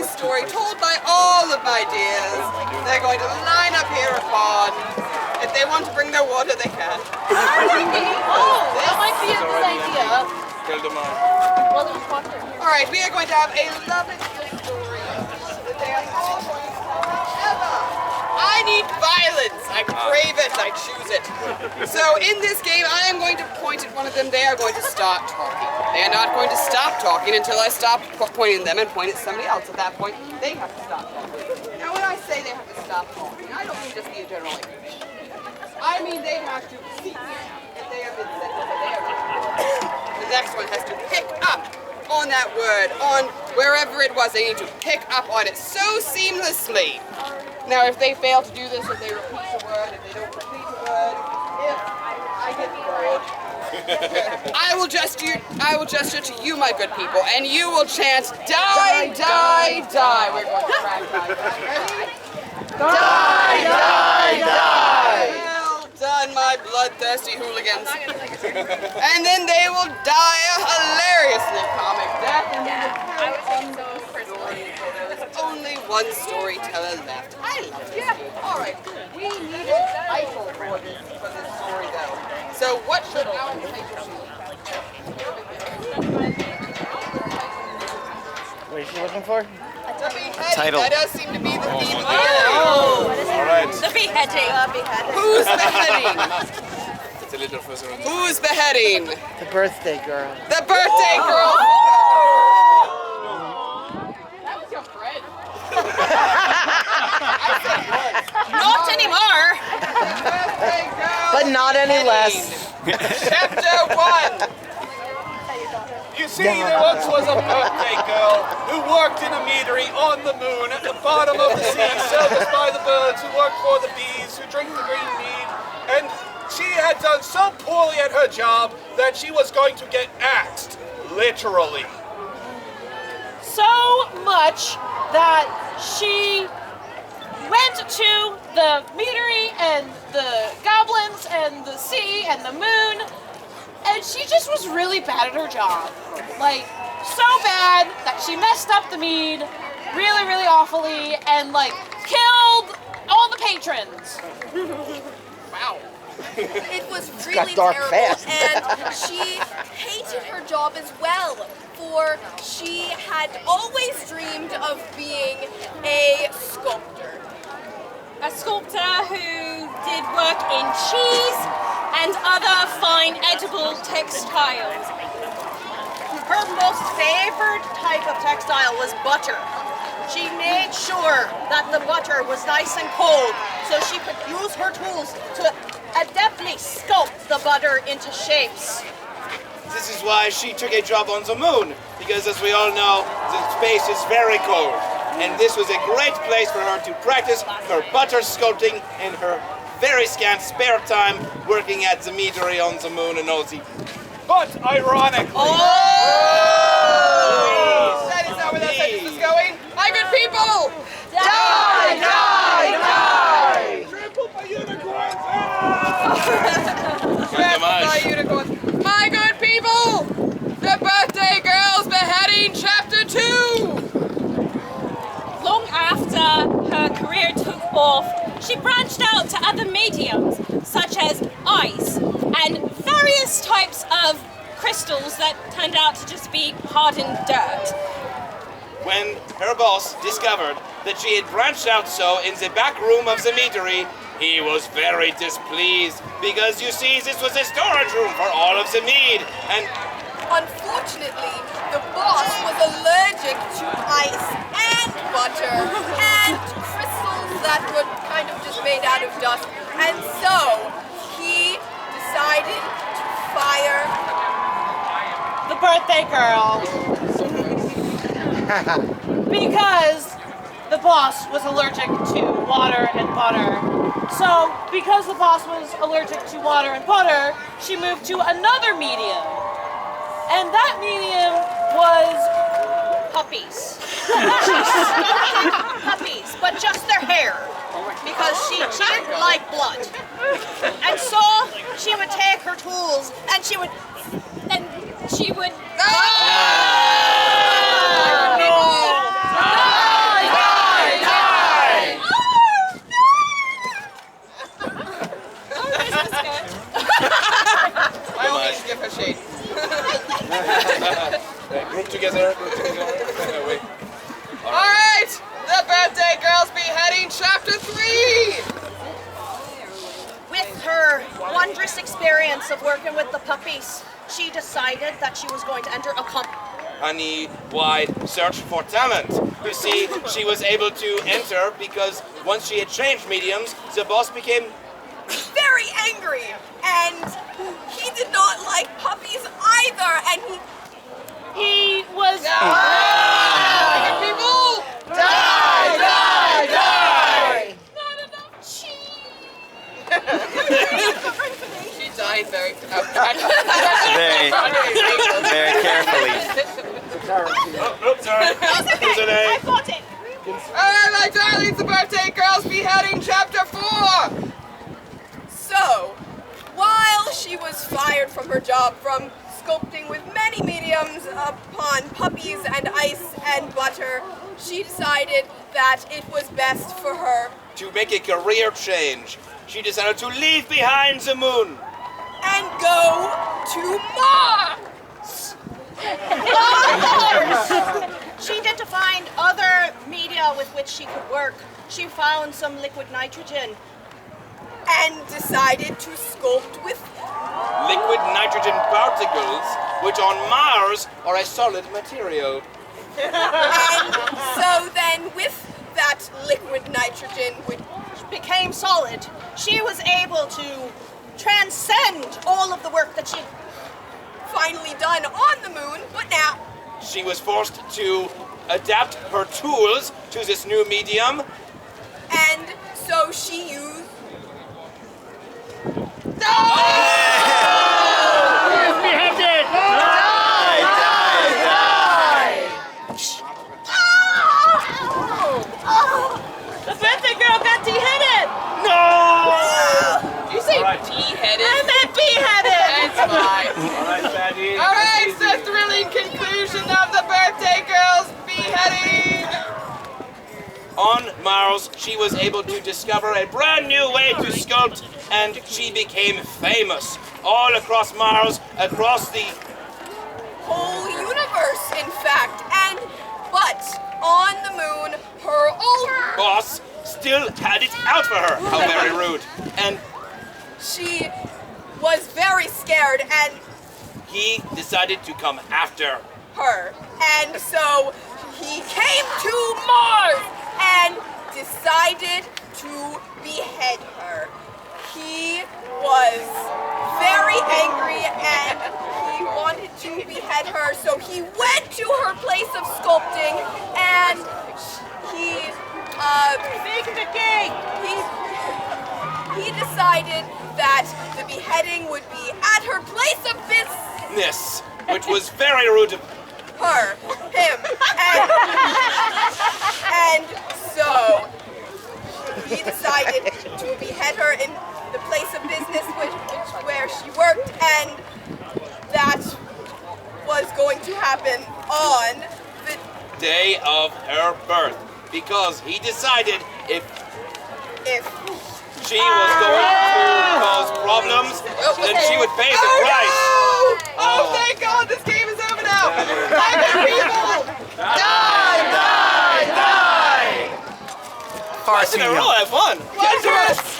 story told by all of my dears. They're going to line up here at pond. If they want to bring their water, they can. That might be a good idea. All right, we are going to have a lovely story that they are all going to tell forever. I need violence. I crave it. I choose it. So in this game, I am going to point at one of them. They are going to start talking. They are not going to stop talking until I stop pointing at them and point at somebody else. At that point, they have to stop talking. Now, when I say they have to stop talking, I don't mean just be a general English. I mean they have to see if they have been said that they are. The next one has to pick up on that word, on wherever it was. They need to pick up on it so seamlessly. Now, if they fail to do this, if they repeat the word, if they don't repeat the word, if I get bored, I will gesture to you, my good people, and you will chant, die, die, die. We're going to try die. Ready? Die, die, die. Well done, my bloodthirsty hooligans. And then they will die a hilariously comic death. I was thinking so personally. There's only one storyteller left. I love this game. All right, we need a title for this story, though. So what should our title be? What is she looking for? Title. That does seem to be the theme of the Oh! All right. The beheading. Who's beheading? It's a little further on. Who's beheading? The birthday girl. The birthday girl! That was your friend. Not anymore. Birthday girl! But not any less. Chapter 1. You see, there once was a birthday girl who worked in a meadery on the moon at the bottom of the sea, serviced by the birds who work for the bees who drink the green mead. And she had done so poorly at her job that she was going to get axed, literally. So much that she went to the meadery and the goblins and the sea and the moon, and she just was really bad at her job. Like, so bad that she messed up the mead really, really awfully and, like, killed all the patrons. Wow. It was really got dark terrible, fast. and she hated her job as well, for she had always dreamed of being a sculptor. A sculptor who did work in cheese and other fine edible textiles. Her most favored type of textile was butter. She made sure that the butter was nice and cold so she could use her tools to adeptly sculpt the butter into shapes. This is why she took a job on the moon, because as we all know, the space is very cold. And this was a great place for her to practice her butter sculpting in her very scant spare time working at the meadery on the moon and all the... But ironically... That is not where that sentence was going. My good people! Die, die, die! Trampled by unicorns! Trampled by unicorns. My good people! The birthday girl's beheading, chapter 2! Long after her career took off, she branched out to other mediums, such as ice and various types of crystals that turned out to just be hardened dirt. When her boss discovered that she had branched out so in the back room of the meadery, he was very displeased, because you see, this was a storage room for all of the mead, and... Unfortunately, the boss was allergic to ice and butter and crystals that were kind of just made out of dust, and so he decided to fire The birthday girl. Because the boss was allergic to water and butter. So, because the boss was allergic to water and butter, she moved to another medium. And that medium was puppies. Puppies, but just their hair, because she didn't like blood. And so she would take her tools and she would She would... No! months of working with the puppies, she decided that she was going to enter a company-wide search for talent. You see, she was able to enter because once she had changed mediums, the boss became very angry, and he did not like puppies either, and He was. People! Die! Die! Die! not enough cheese. She died very Very carefully. sorry. There's an A. I got it. Alright, my darlings, the birthday girls beheading chapter 4! So, while she was fired from her job from sculpting with many mediums upon puppies and ice and butter, she decided that it was best for her To make a career change, she decided to leave behind the moon. and go to Mars. She did to find other media with which she could work. She found some liquid nitrogen. And decided to sculpt with Liquid nitrogen particles, which on Mars are a solid material. and so then with that liquid nitrogen which Became solid. She was able to transcend all of the work that she finally done on the moon, but now She was forced to adapt her tools to this new medium. and so she used The birthday girl got beheaded. Did you say beheaded? I meant beheaded. That's fine. Alright, Fatty. Alright, it's the thrilling conclusion of the birthday girls beheading! On Mars, she was able to discover a brand new way to sculpt, and she became famous all across Mars, across the whole universe, in fact. But on the moon, her old boss still had it out for her. How very rude. And she was very scared and he decided to come after. her. And so he came to Mars and decided to behead her. He was very angry and he wanted to behead her, so he went to her place of sculpting and he he decided that the beheading would be at her place of business. Which was very rude of Him, and so he decided to behead her in the place of business where she worked, and that was going to happen on the day of her birth. Because he decided if she was going to cause problems, then she would pay the price. Oh, thank God, this game is over now! My good people! Die! Die! Die! I roll, have fun. Wondrous!